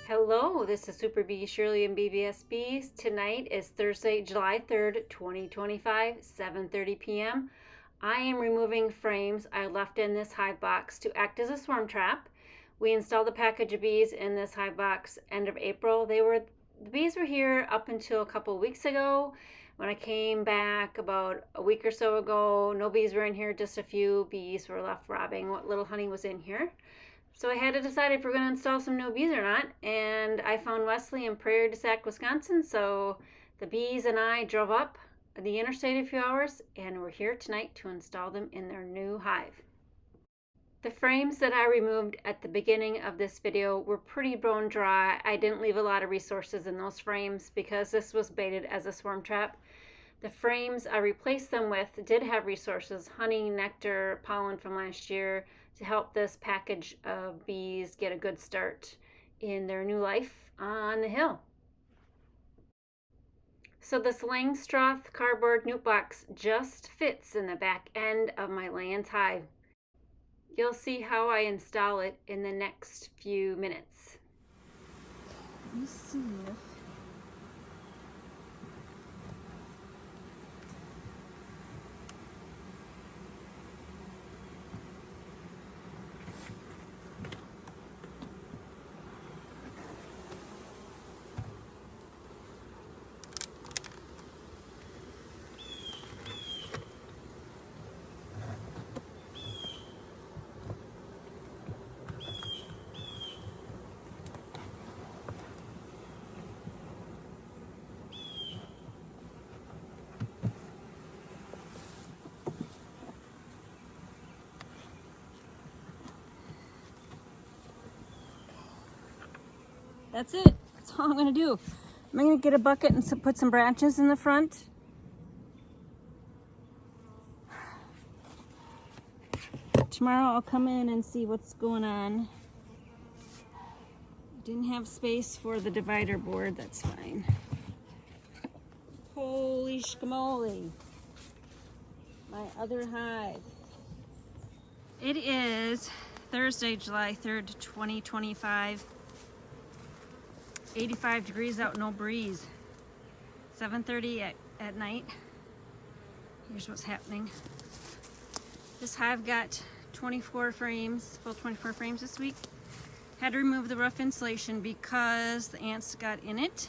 Hello, this is Super Bee Shirley and BBS Bees. Tonight is Thursday, July 3rd, 2025, 7:30 p.m. I am removing frames I left in this hive box to act as a swarm trap. We installed a package of bees in this hive box end of April. The bees were here up until a couple of weeks ago. When I came back about a week or so ago, no bees were in here, just a few bees were left robbing what little honey was in here. So I had to decide if we're going to install some new bees or not, and I found Wesley in Prairie Du Sac, Wisconsin, so the bees and I drove up the interstate a few hours, and we're here tonight to install them in their new hive. The frames that I removed at the beginning of this video were pretty bone dry. I didn't leave a lot of resources in those frames because this was baited as a swarm trap. The frames I replaced them with did have resources, honey, nectar, pollen from last year, to help this package of bees get a good start in their new life on the hill. So this Langstroth cardboard Nuc box just fits in the back end of my Layens hive. You'll see how I install it in the next few minutes. Let me see if that's it. That's all I'm going to do. I'm going to get a bucket and put some branches in the front. Tomorrow I'll come in and see what's going on. Didn't have space for the divider board. That's fine. Holy schmoly. My other hive. It is Thursday, July 3rd, 2025. 85 degrees out, no breeze. 7:30 at night. Here's what's happening. This hive got 24 frames, full 24 frames this week. Had to remove the rough insulation because the ants got in it.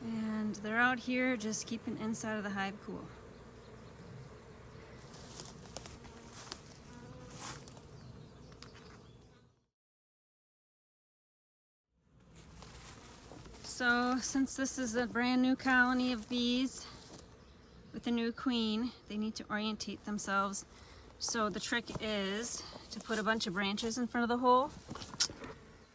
And they're out here just keeping inside of the hive cool. So since this is a brand new colony of bees with a new queen, they need to orientate themselves. So the trick is to put a bunch of branches in front of the hole.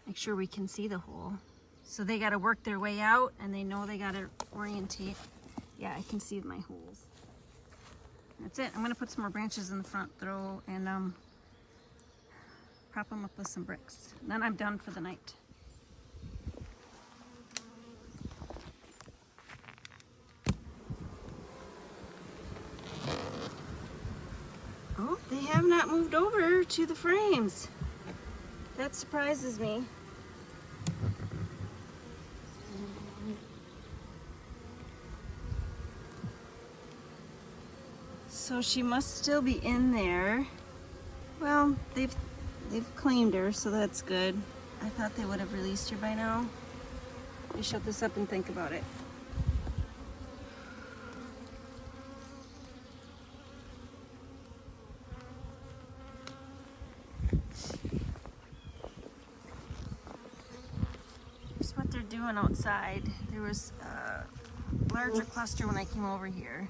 Make sure we can see the hole. So they got to work their way out and they know they got to orientate. Yeah, I can see my holes. That's it. I'm going to put some more branches in the front row and prop them up with some bricks. And then I'm done for the night. Oh, they have not moved over to the frames. That surprises me. So she must still be in there. Well, they've claimed her, so that's good. I thought they would have released her by now. Let me shut this up and think about it. What they're doing outside. There was a larger cluster when I came over here.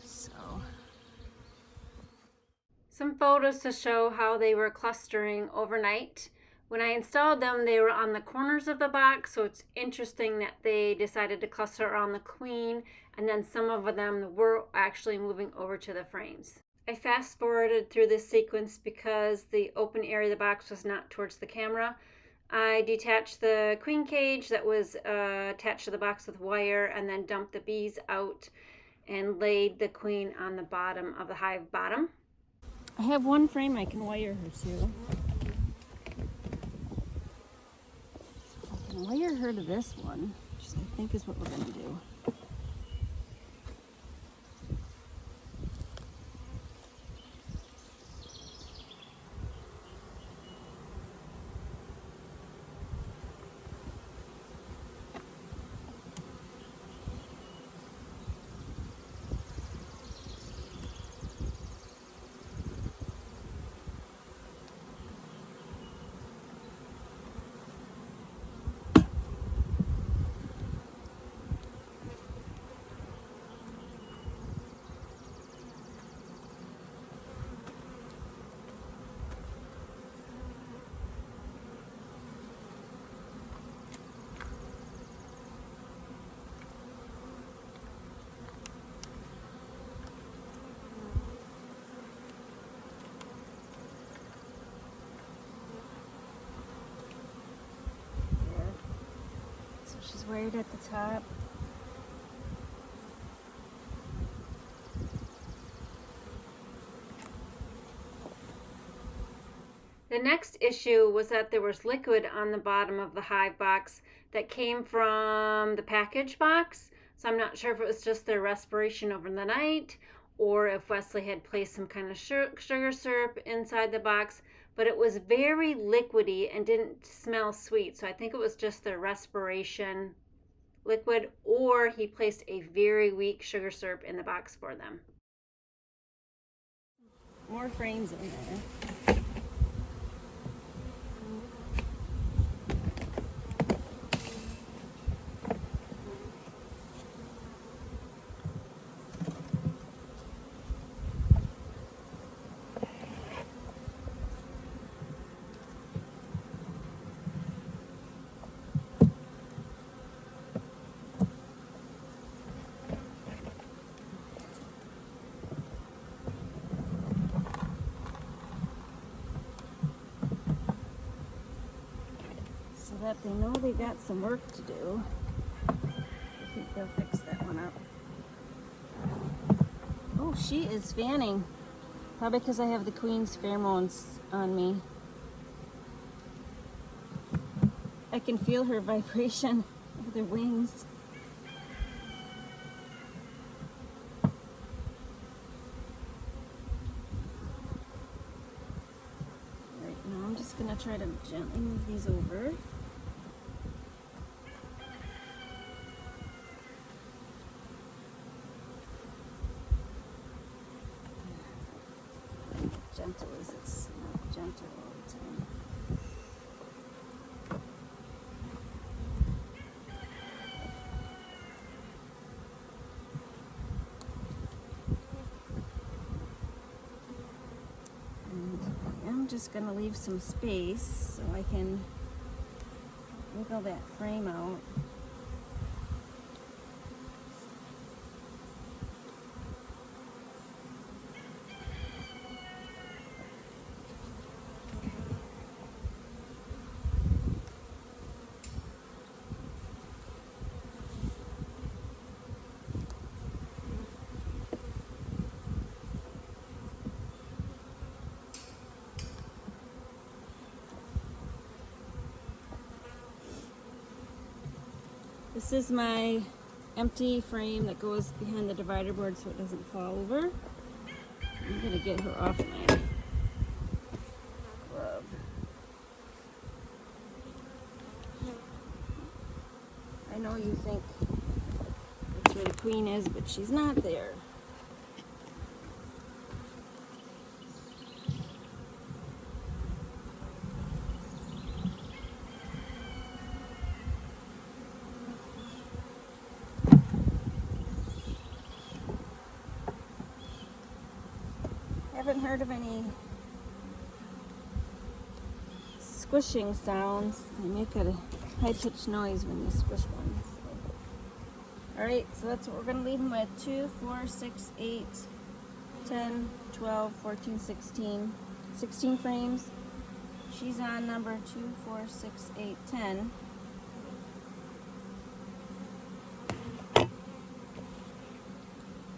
So Some photos to show how they were clustering overnight. When I installed them, they were on the corners of the box, so it's interesting that they decided to cluster around the queen, and then some of them were actually moving over to the frames. I fast forwarded through this sequence because the open area of the box was not towards the camera. I detached the queen cage that was attached to the box with wire and then dumped the bees out and laid the queen on the bottom of the hive bottom. I have one frame I can wire her to. I can wire her to this one, which I think is what we're going to do. She's wired at the top. The next issue was that there was liquid on the bottom of the hive box that came from the package box. So I'm not sure if it was just their respiration over the night or if Wesley had placed some kind of sugar syrup inside the box, but it was very liquidy and didn't smell sweet. So I think it was just their respiration liquid, or he placed a very weak sugar syrup in the box for them. More frames in there. That they know they got some work to do. I think they'll fix that one up. Oh, she is fanning. Probably because I have the queen's pheromones on me. I can feel her vibration of their wings. Right now I'm just going to try to gently move these over. Gentle as it's not gentle all the time. And I'm just going to leave some space so I can wiggle that frame out. This is my empty frame that goes behind the divider board so it doesn't fall over. I'm going to get her off my glove. I know you think that's where the queen is, but she's not there. Haven't heard of any squishing sounds. They make a high-pitched noise when you squish one. So. Alright, so that's what we're going to leave them with. 2, 4, 6, 8, 10, 12, 14, 16. 16 frames. She's on number 2, 4, 6, 8, 10.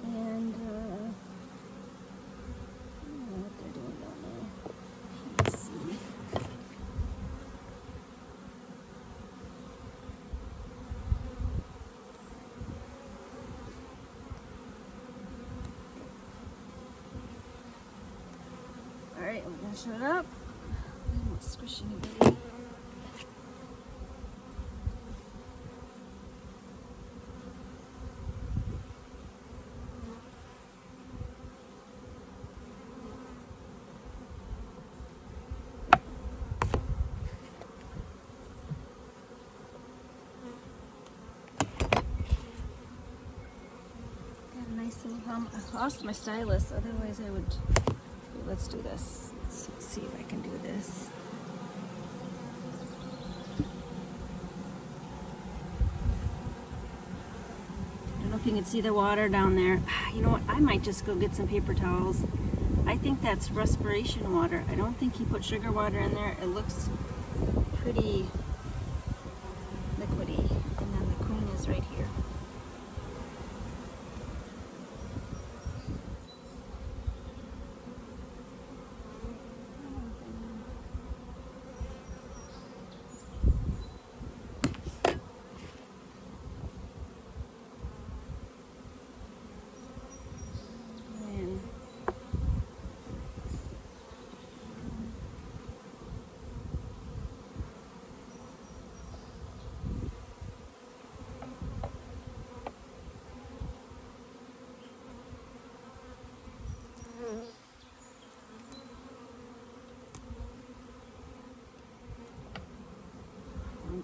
And Finish it up. I'm not squishing anybody. I lost my stylus, otherwise I would. Let's do this. Let's see if I can do this. I don't know if you can see the water down there. You know what? I might just go get some paper towels. I think that's respiration water. I don't think he put sugar water in there. It looks pretty liquidy. And then the queen is right here.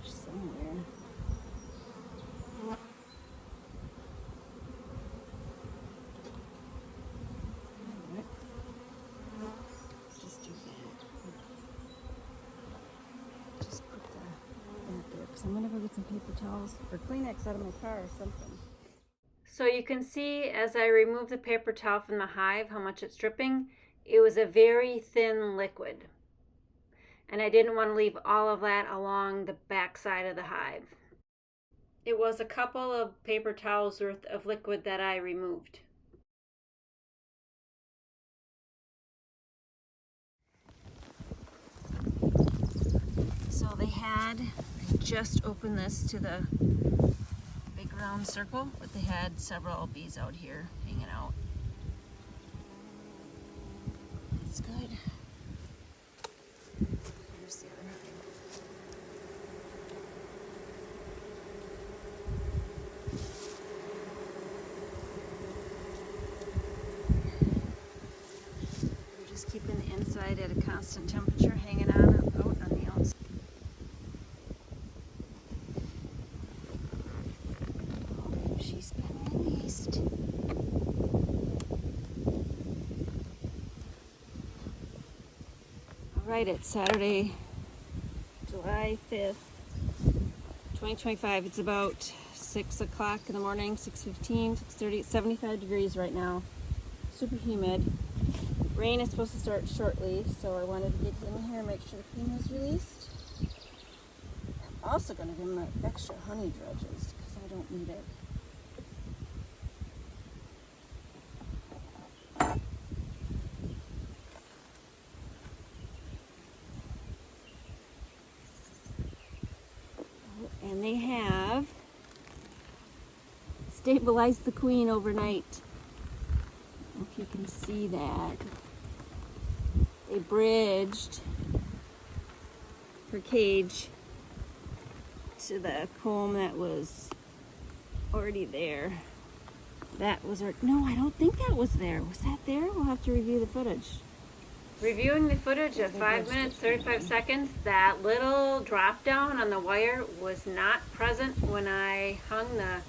Somewhere. Let's just do that. Just put that there because I'm gonna go get some paper towels or Kleenex out of my car or something. So you can see as I remove the paper towel from the hive how much it's dripping. It was a very thin liquid. And I didn't want to leave all of that along the back side of the hive. It was a couple of paper towels worth of liquid that I removed. So they had, I just opened this to the big round circle, but they had several bees out here hanging out. It's good. Here's the other thing. We're just keeping the inside at a constant temperature, hanging on out on the outside. Oh, she's been released. Right, it's Saturday, July 5th, 2025. It's about 6 o'clock in the morning, 6:15, 6:30. It's 75 degrees right now. Super humid. Rain is supposed to start shortly, so I wanted to get in here and make sure the queen was released. I'm also going to give them extra honey dredges because I don't need it. And they have stabilized the queen overnight. I don't know if you can see that. They bridged her cage to the comb that was already there. That was our, no, I don't think that was there. Was that there? We'll have to review the footage. Reviewing the footage at 5 minutes, 35 seconds, that little drop down on the wire was not present when I hung the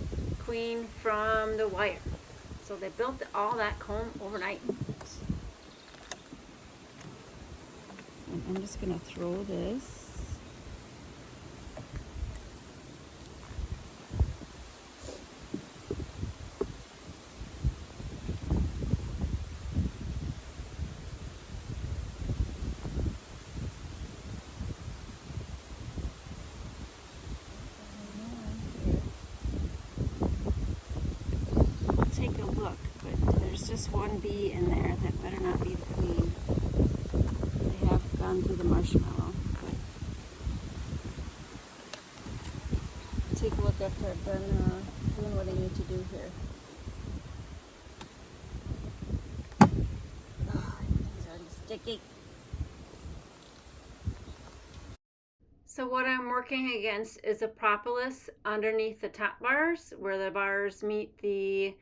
queen from the wire. So they built all that comb overnight. And I'm just going to throw this. Take a look, but there's just one bee in there that better not be the queen. They have gone through the marshmallow, but take a look after I've done doing what I need to do here. Oh, things are already sticky. So what I'm working against is a propolis underneath the top bars where the bars meet the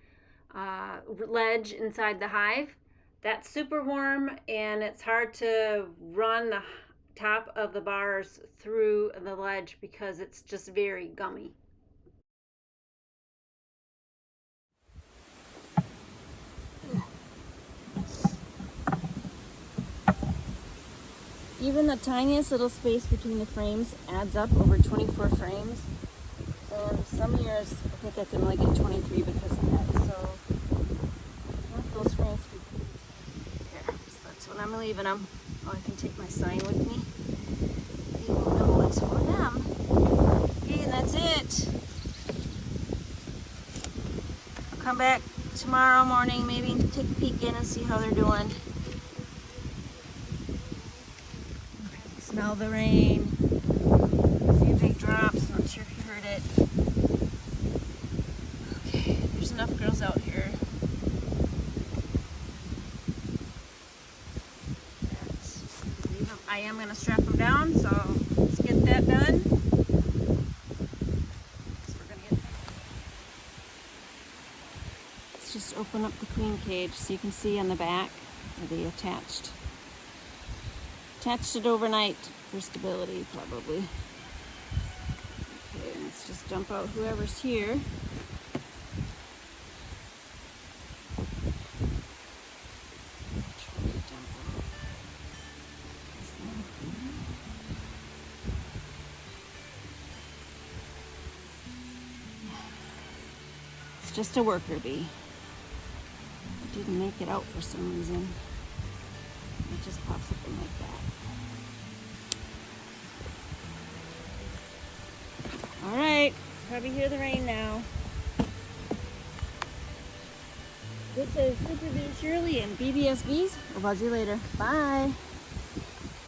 ledge inside the hive. That's super warm and it's hard to run the top of the bars through the ledge because it's just very gummy. Even the tiniest little space between the frames adds up over 24 frames. And some years, I think I can only get 23 because of that. So, I want those frames to be here. So that's when I'm leaving them. Oh, I can take my sign with me. They will know it's for them. Okay, and that's it. I'll come back tomorrow morning, maybe take a peek in and see how they're doing. Smell the rain. A few big drops. Not sure if you heard it. Okay, there's enough girls out here. I am going to strap them down, so let's get that done. Let's just open up the queen cage so you can see on the back where they attached it overnight for stability, probably. Okay, let's just dump out whoever's here. It's just a worker bee. It didn't make it out for some reason. It just pops up in like that. All right, probably hear the rain now. This is Super Bee Shirley and BBS Bees. We'll buzz you later. Bye.